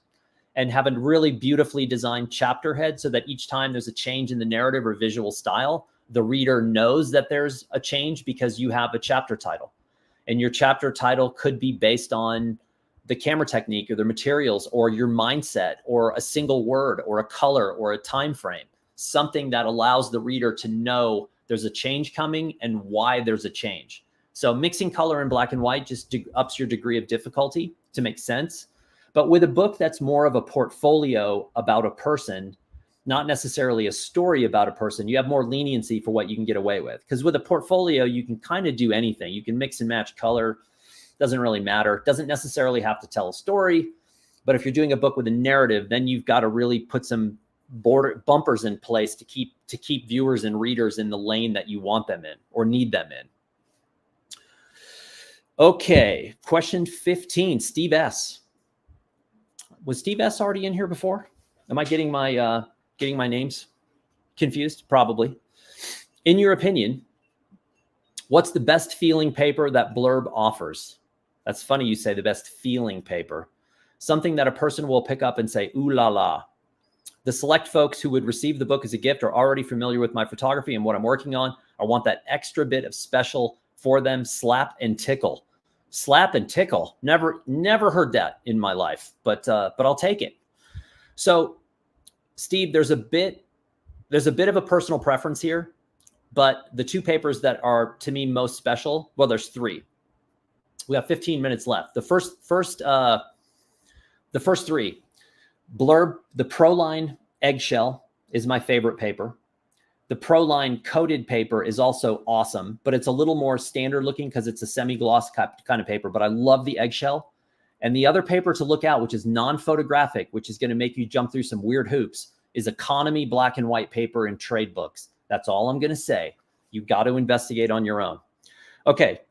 and have a really beautifully designed chapter head so that each time there's a change in the narrative or visual style, the reader knows that there's a change because you have a chapter title. And your chapter title could be based on the camera technique or the materials or your mindset or a single word or a color or a time frame, something that allows the reader to know there's a change coming and why there's a change. So mixing color and black and white just ups your degree of difficulty to make sense. But with a book that's more of a portfolio about a person, not necessarily a story about a person, you have more leniency for what you can get away with. Because with a portfolio, you can kind of do anything. You can mix and match color. Doesn't really matter. Doesn't necessarily have to tell a story. But if you're doing a book with a narrative, then you've got to really put some bumpers in place to keep viewers and readers in the lane that you want them in or need them in. Okay, question 15, Steve S. Was Steve S already in here before? Am I getting my names confused? Probably. In your opinion, what's the best feeling paper that Blurb offers? That's funny you say the best feeling paper. Something that a person will pick up and say, ooh la la. The select folks who would receive the book as a gift are already familiar with my photography and what I'm working on. I want that extra bit of special for them. Slap and tickle. Slap and tickle. Never heard that in my life, but I'll take it. So, Steve, there's a bit of a personal preference here, but the two papers that are to me most special, well, there's three. We have 15 minutes left. The first three, Blurb, the Proline Eggshell is my favorite paper. The Proline Coated paper is also awesome, but it's a little more standard looking because it's a semi-gloss kind of paper, but I love the Eggshell. And the other paper to look out, which is non-photographic, which is going to make you jump through some weird hoops, is economy black and white paper in trade books. That's all I'm going to say. You've got to investigate on your own. Okay,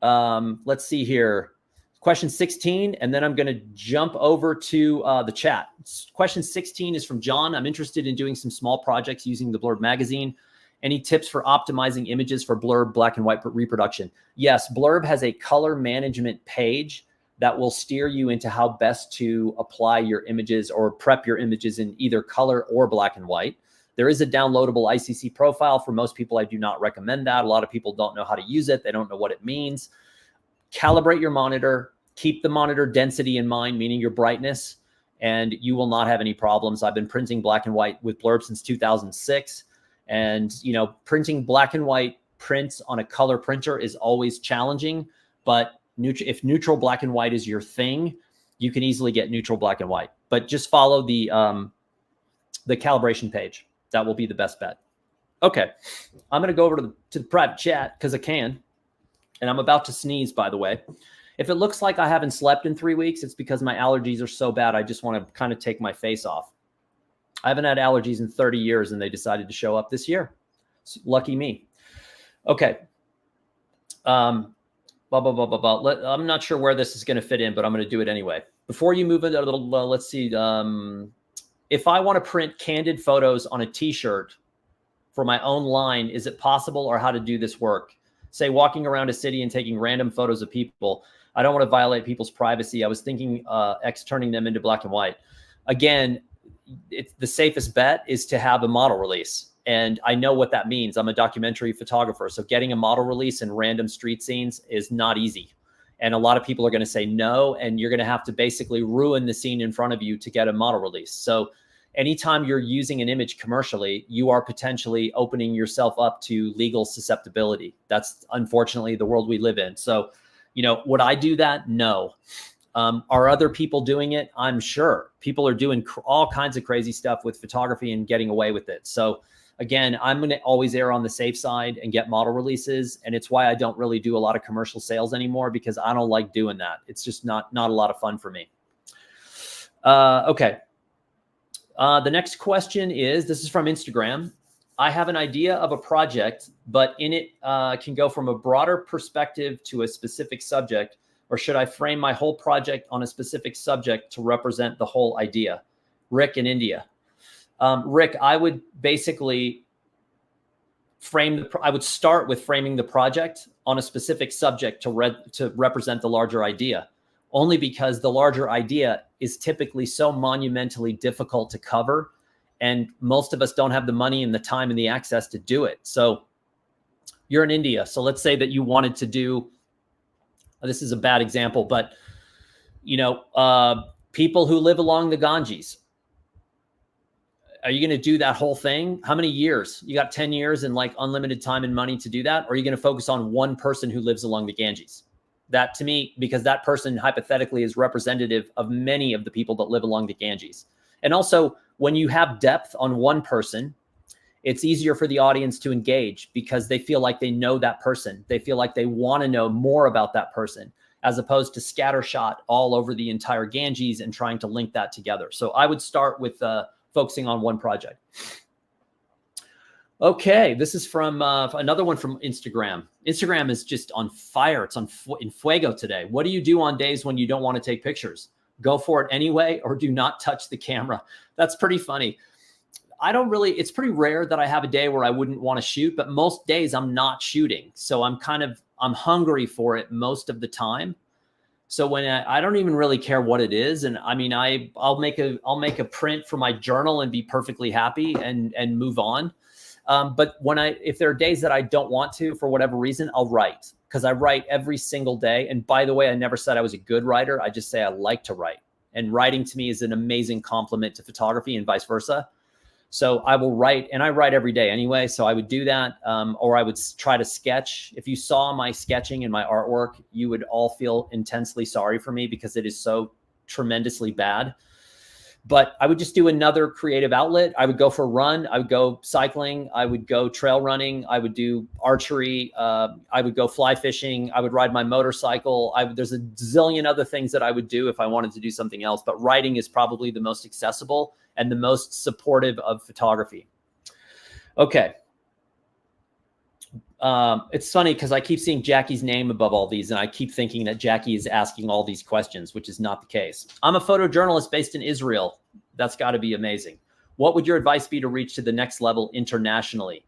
let's see here. Question 16, and then I'm going to jump over to the chat. Question 16 is from John. I'm interested in doing some small projects using the Blurb magazine. Any tips for optimizing images for Blurb black and white reproduction? Yes, Blurb has a color management page that will steer you into how best to apply your images or prep your images in either color or black and white. There is a downloadable ICC profile. For most people, I do not recommend that. A lot of people don't know how to use it. They don't know what it means. Calibrate your monitor, keep the monitor density in mind, meaning your brightness, and you will not have any problems. I've been printing black and white with Blurb since 2006. And, you know, printing black and white prints on a color printer is always challenging, but if neutral black and white is your thing, you can easily get neutral black and white. But just follow the calibration page. That will be the best bet. Okay, I'm going to go over to the private chat because I can, and I'm about to sneeze, by the way. If it looks like I haven't slept in 3 weeks, it's because my allergies are so bad. I just want to kind of take my face off. I haven't had allergies in 30 years, and they decided to show up this year. Lucky me. Okay. I'm not sure where this is going to fit in, but I'm going to do it anyway. Before you move it a little, let's see. If I want to print candid photos on a t-shirt for my own line, is it possible, or how to do this work? Say walking around a city and taking random photos of people. I don't want to violate people's privacy. I was thinking turning them into black and white. Again, the safest bet is to have a model release. And I know what that means. I'm a documentary photographer. So getting a model release in random street scenes is not easy. And a lot of people are going to say no, and you're going to have to basically ruin the scene in front of you to get a model release. So anytime you're using an image commercially, you are potentially opening yourself up to legal susceptibility. That's unfortunately the world we live in. So, you know, would I do that? No. Are other people doing it? I'm sure. People are doing all kinds of crazy stuff with photography and getting away with it. So again, I'm going to always err on the safe side and get model releases. And it's why I don't really do a lot of commercial sales anymore, because I don't like doing that. It's just not a lot of fun for me. Okay. The next question is, this is from Instagram. I have an idea of a project, but in it can go from a broader perspective to a specific subject, or should I frame my whole project on a specific subject to represent the whole idea? Rick in India. Rick, I would basically I would start with framing the project on a specific subject to represent the larger idea, only because the larger idea is typically so monumentally difficult to cover, and most of us don't have the money and the time and the access to do it. So you're in India. So let's say that you wanted to do, this is a bad example, but you know, people who live along the Ganges. Are you going to do that whole thing? How many years? You got 10 years and like unlimited time and money to do that? Or are you going to focus on one person who lives along the Ganges? That to me, because that person hypothetically is representative of many of the people that live along the Ganges. And also when you have depth on one person, it's easier for the audience to engage because they feel like they know that person. They feel like they want to know more about that person, as opposed to scattershot all over the entire Ganges and trying to link that together. So I would start with focusing on one project. Okay, this is from another one from Instagram. Instagram is just on fire. It's in fuego today. What do you do on days when you don't want to take pictures? Go for it anyway, or do not touch the camera. That's pretty funny. It's pretty rare that I have a day where I wouldn't want to shoot, but most days I'm not shooting. So I'm hungry for it most of the time. So when I don't even really care what it is. And I mean, I'll make a print for my journal and be perfectly happy and move on. But if there are days that I don't want to, for whatever reason, I'll write, because I write every single day. And by the way, I never said I was a good writer. I just say I like to write, and writing to me is an amazing compliment to photography and vice versa. So I will write, and I write every day anyway. So I would do that. Or I would try to sketch. If you saw my sketching and my artwork, you would all feel intensely sorry for me because it is so tremendously bad. But I would just do another creative outlet. I would go for a run. I would go cycling. I would go trail running. I would do archery. I would go fly fishing. I would ride my motorcycle. There's a zillion other things that I would do if I wanted to do something else. But writing is probably the most accessible and the most supportive of photography. Okay. It's funny because I keep seeing Jackie's name above all these, and I keep thinking that Jackie is asking all these questions, which is not the case. I'm a photojournalist based in Israel. That's got to be amazing. What would your advice be to reach to the next level internationally?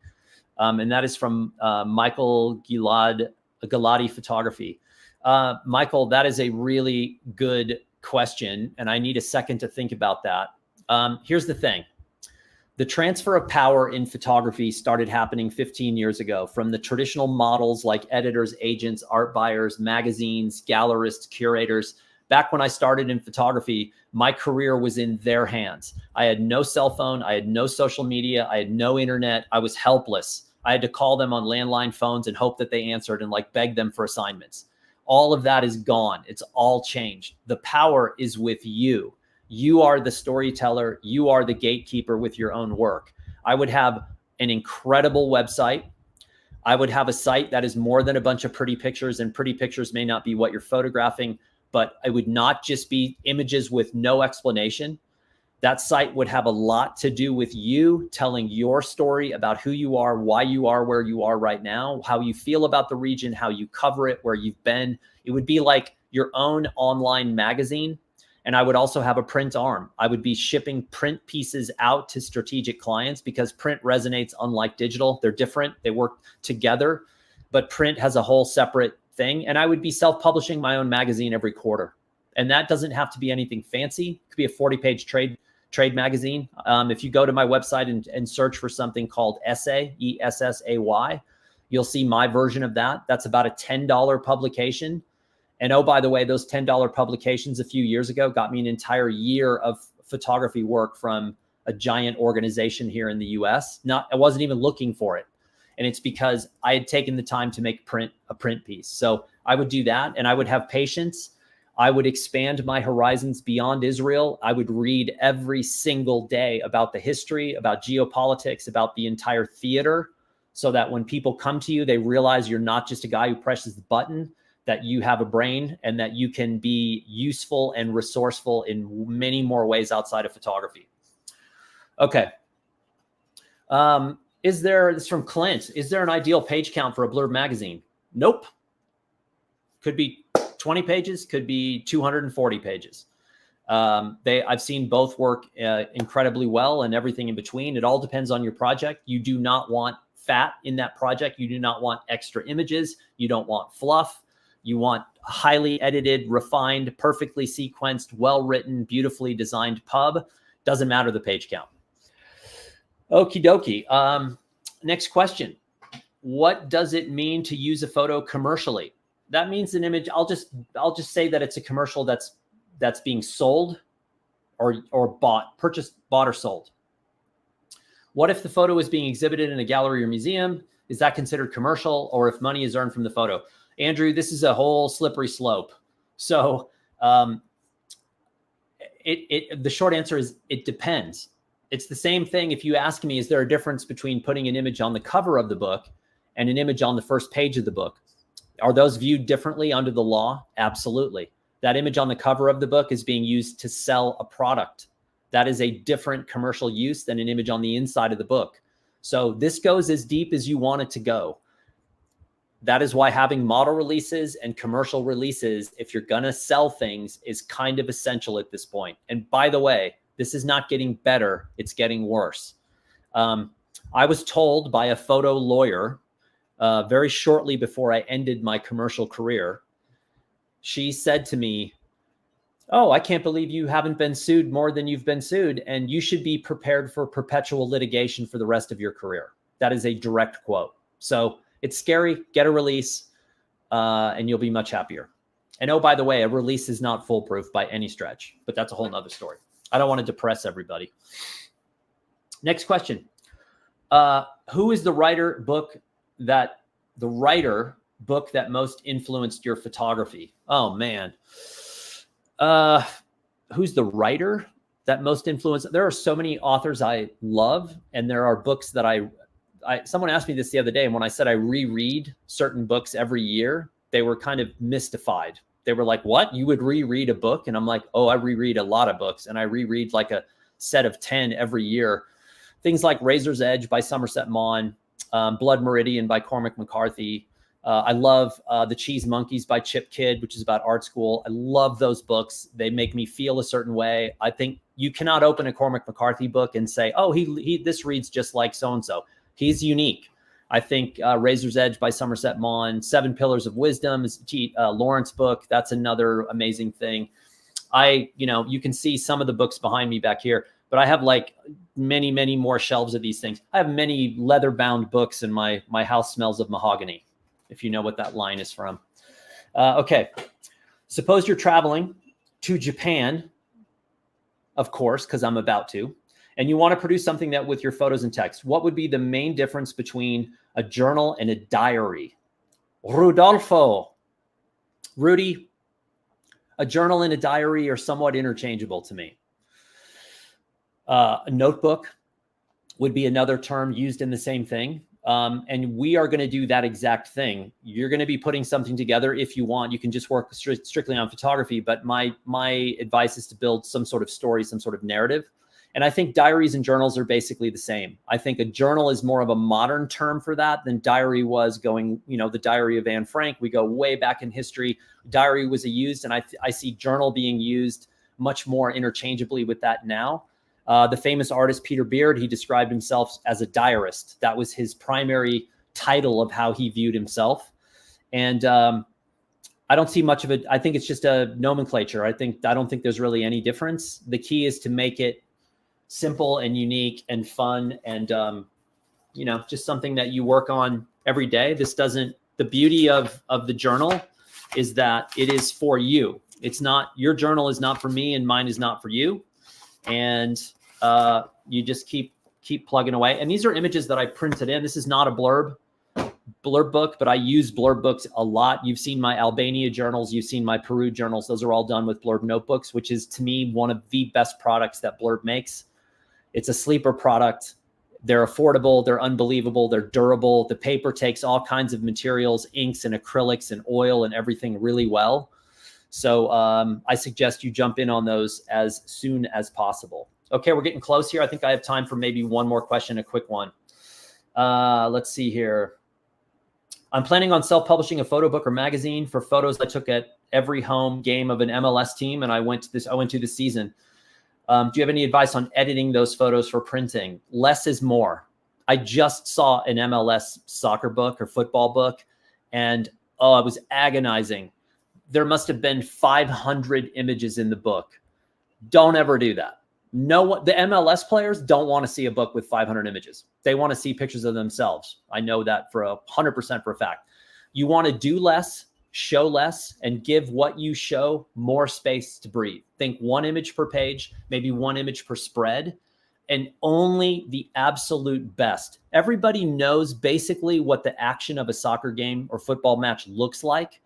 And that is from Michael Giladi Photography. Michael, that is a really good question, and I need a second to think about that. Here's the thing. The transfer of power in photography started happening 15 years ago from the traditional models like editors, agents, art buyers, magazines, gallerists, curators, back when I started in photography, my career was in their hands. I had no cell phone. I had no social media. I had no internet. I was helpless. I had to call them on landline phones and hope that they answered and like beg them for assignments. All of that is gone. It's all changed. The power is with you. You are the storyteller. You are the gatekeeper with your own work. I would have an incredible website. I would have a site that is more than a bunch of pretty pictures, and pretty pictures may not be what you're photographing, but it would not just be images with no explanation. That site would have a lot to do with you telling your story about who you are, why you are where you are right now, how you feel about the region, how you cover it, where you've been. It would be like your own online magazine. And I would also have a print arm. I would be shipping print pieces out to strategic clients because print resonates unlike digital. They're different. They work together, but print has a whole separate thing. And I would be self-publishing my own magazine every quarter. And that doesn't have to be anything fancy. It could be a 40-page trade magazine. If you go to my website and search for something called Essay, ESSAY, you'll see my version of that. That's about a $10 publication. And oh, by the way, those $10 publications a few years ago got me an entire year of photography work from a giant organization here in the US. I wasn't even looking for it. And it's because I had taken the time to make a print piece. So I would do that, and I would have patience. I would expand my horizons beyond Israel. I would read every single day about the history, about geopolitics, about the entire theater, so that when people come to you, they realize you're not just a guy who presses the button, that you have a brain and that you can be useful and resourceful in many more ways outside of photography. Okay. This is from Clint. Is there an ideal page count for a Blurb magazine? Nope. Could be 20 pages, could be 240 pages. I've seen both work incredibly well and everything in between. It all depends on your project. You do not want fat in that project. You do not want extra images. You don't want fluff. You want highly edited, refined, perfectly sequenced, well-written, beautifully designed pub. Doesn't matter the page count. Okie dokie. Next question. What does it mean to use a photo commercially? That means an image. I'll just say that it's a commercial that's being sold or bought or sold. What if the photo is being exhibited in a gallery or museum? Is that considered commercial, or if money is earned from the photo? Andrew, this is a whole slippery slope. So the short answer is it depends. It's the same thing. If you ask me, is there a difference between putting an image on the cover of the book and an image on the first page of the book? Are those viewed differently under the law? Absolutely. That image on the cover of the book is being used to sell a product. That is a different commercial use than an image on the inside of the book. So this goes as deep as you want it to go. That is why having model releases and commercial releases, if you're going to sell things, is kind of essential at this point. And by the way, this is not getting better. It's getting worse. I was told by a photo lawyer very shortly before I ended my commercial career. She said to me, "Oh, I can't believe you haven't been sued more than you've been sued, and you should be prepared for perpetual litigation for the rest of your career." That is a direct quote. So it's scary. Get a release, and you'll be much happier. And oh, by the way, a release is not foolproof by any stretch, but that's a whole nother story. I don't want to depress everybody. Next question. Who is the writer book that most influenced your photography? Oh man. Who's the writer that most influenced? There are so many authors I love, and there are books that someone asked me this the other day, and when I said I reread certain books every year, they were kind of mystified. They were like, "What? You would reread a book?" And I'm like, "Oh, I reread a lot of books, and I reread like a set of 10 every year." Things like Razor's Edge by Somerset Maugham, Blood Meridian by Cormac McCarthy. I love The Cheese Monkeys by Chip Kidd, which is about art school. I love those books. They make me feel a certain way. I think you cannot open a Cormac McCarthy book and say, "Oh, this reads just like so-and-so." He's unique. I think Razor's Edge by Somerset Maugham, 7 Pillars of Wisdom is Lawrence book. That's another amazing thing. You can see some of the books behind me back here, but I have like many, many more shelves of these things. I have many leather-bound books, and my house smells of mahogany, if you know what that line is from. Okay. Suppose you're traveling to Japan, of course, because I'm about to, and you want to produce something that with your photos and text, what would be the main difference between a journal and a diary? Rudolfo, Rudy, a journal and a diary are somewhat interchangeable to me. A notebook would be another term used in the same thing. And we are going to do that exact thing. You're going to be putting something together. If you want, you can just work strictly on photography. But my advice is to build some sort of story, some sort of narrative. And I think diaries and journals are basically the same. I think a journal is more of a modern term for that than diary was going, the diary of Anne Frank. We go way back in history. Diary was used, and I see journal being used much more interchangeably with that now. The famous artist Peter Beard, he described himself as a diarist. That was his primary title of how he viewed himself. And I don't see much of it. I think it's just a nomenclature. I don't think there's really any difference. The key is to make it simple and unique and fun and, just something that you work on every day. The beauty of the journal is that it is for you. It's not, your journal is not for me and mine is not for you. And you just keep plugging away. And these are images that I printed in. This is not a Blurb book, but I use Blurb books a lot. You've seen my Albania journals. You've seen my Peru journals. Those are all done with Blurb notebooks, which is to me one of the best products that Blurb makes. It's a sleeper product. They're affordable. They're unbelievable. They're durable. The paper takes all kinds of materials, inks and acrylics and oil and everything really well. So I suggest you jump in on those as soon as possible. Okay, we're getting close here. I think I have time for maybe one more question, a quick one. Let's see here. I'm planning on self-publishing a photo book or magazine for photos I took at every home game of an MLS team, and I went to this season. Do you have any advice on editing those photos for printing? Less is more. I just saw an MLS soccer book or football book, and it was agonizing. There must have been 500 images in the book. Don't ever do that. The MLS players don't want to see a book with 500 images. They want to see pictures of themselves. I know that for 100% for a fact. You want to do less, show less, and give what you show more space to breathe. Think 1 image per page, maybe 1 image per spread, and only the absolute best. Everybody knows basically what the action of a soccer game or football match looks like.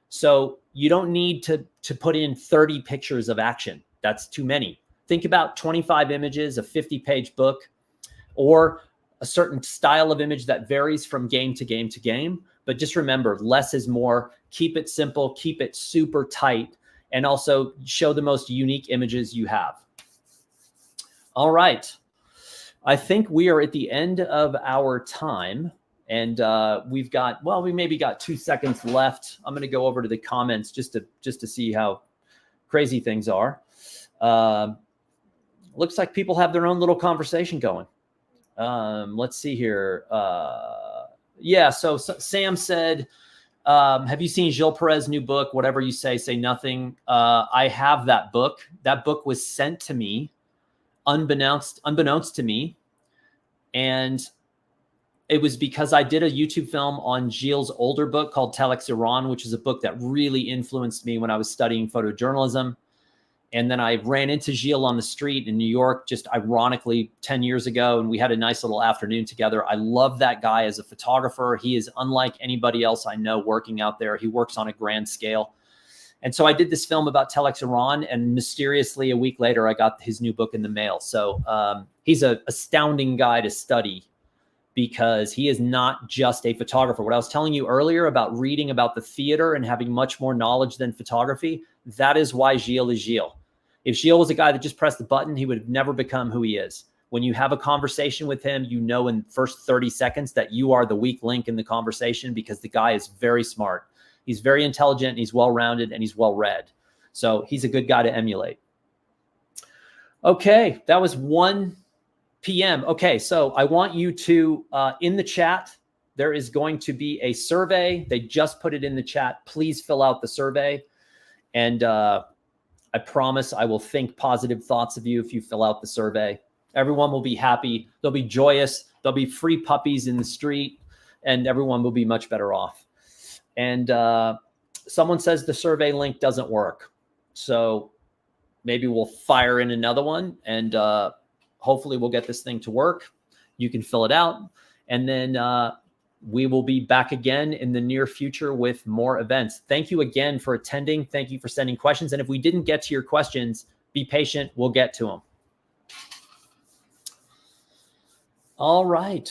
So you don't need to put in 30 pictures of action. That's too many. Think about 25 images, a 50-page book, or a certain style of image that varies from game to game to game. But just remember, less is more. Keep it simple, keep it super tight, and also show the most unique images you have. All right. I think we are at the end of our time. And we maybe got 2 seconds left. I'm going to go over to the comments just to see how crazy things are. Looks like people have their own little conversation going. Let's see here. So Sam said, have you seen Gilles Perez's new book? Whatever you say nothing. I have that book. That book was sent to me, unbeknownst to me. And it was because I did a YouTube film on Gilles' older book called Telex Iran, which is a book that really influenced me when I was studying photojournalism. And then I ran into Gilles on the street in New York, just ironically 10 years ago. And we had a nice little afternoon together. I love that guy as a photographer. He is unlike anybody else I know working out there. He works on a grand scale. And so I did this film about Telex Iran, and mysteriously a week later, I got his new book in the mail. So he's an astounding guy to study, because he is not just a photographer. What I was telling you earlier about reading about the theater and having much more knowledge than photography, that is why Gilles is Gilles. If Gilles was a guy that just pressed the button, he would have never become who he is. When you have a conversation with him, you know in the first 30 seconds that you are the weak link in the conversation, because the guy is very smart. He's very intelligent, and he's well-rounded, and he's well-read. So he's a good guy to emulate. Okay, that was 1 p.m. Okay, so I want you to, in the chat, there is going to be a survey. They just put it in the chat. Please fill out the survey. And I promise I will think positive thoughts of you if you fill out the survey. Everyone will be happy. They'll be joyous. There'll be free puppies in the street, and everyone will be much better off. And someone says the survey link doesn't work. So maybe we'll fire in another one, and hopefully we'll get this thing to work. You can fill it out, and then we will be back again in the near future with more events. Thank you again for attending. Thank you for sending questions. And if we didn't get to your questions, be patient. We'll get to them. All right.